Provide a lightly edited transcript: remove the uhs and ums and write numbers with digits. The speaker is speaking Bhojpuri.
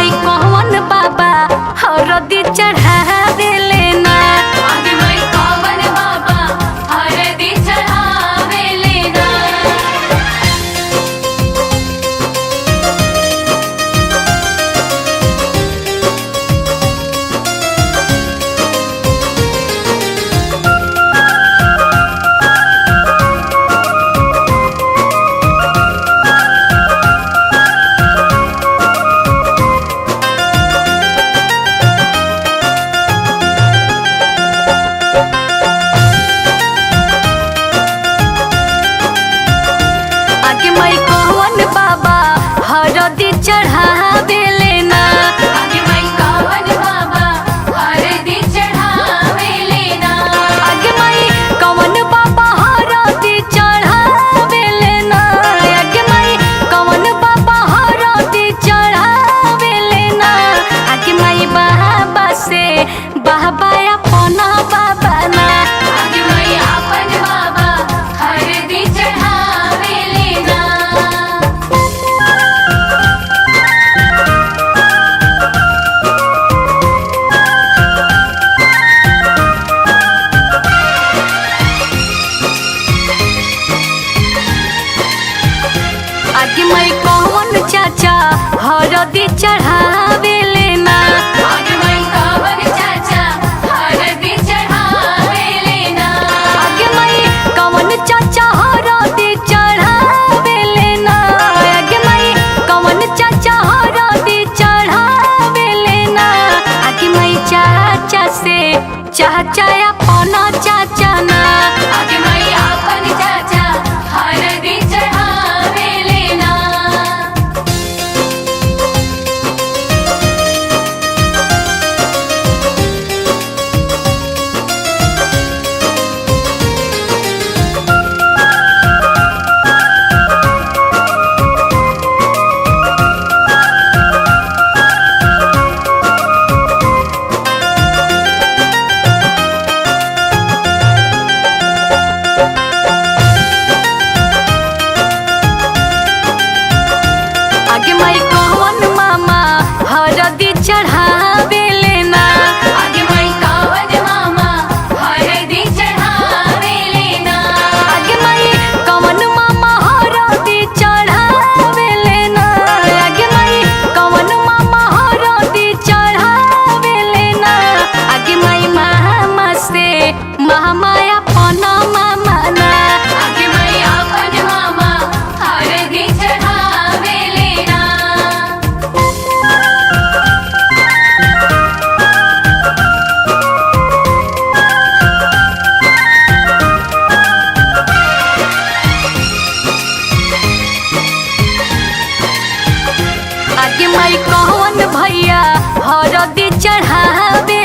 माई कौन बाबा हरदी चढ़ावे लेना। आगे माई कौन बाबा हरदी चढ़ावे लेना। आगे माई कौन बाबा हरदी चढ़ावे लेना। आगे माई कौन बाबा हरदी चढ़ावे लेना। आगे माई कौन बाबा हरदी चढ़ावे लेना। आगे माई कौन बाबा हरदी चढ़ावे लेना। आगे माई बाबा से बाबा अपना बाबा ना। आगे माई अपन बाबा हरदी चढ़ावे लेना। आगे माई कौन चाचा हरदी चढ़ावे लेना। आगे माई कौन चाचा हरदी चढ़ावे लेना। आगे माई कौन चाचा हरदी चढ़ावे लेना। आगे माई कौन चाचा हरदी चढ़ावे लेना। आगे माई चाचा से चाचा अपना चाचा ना। आगे माई अपन चाचा हरदी चढ़ावे लेना। आगे माई कौन मामा हरदी चढ़ावे लेना। आगे माई कौन मामा हरदी चढ़ावे लेना। आगे माई कौन मामा हरदी चढ़ावे लेना। आगे माई कौन मामा हरदी चढ़ावे लेना। आगे माई मामा से मामा अपना मामा ना। आगे माई अपन मामा हरदी चढ़ावे लेना। आगे माई कौन भैया हरदी चढ़ावे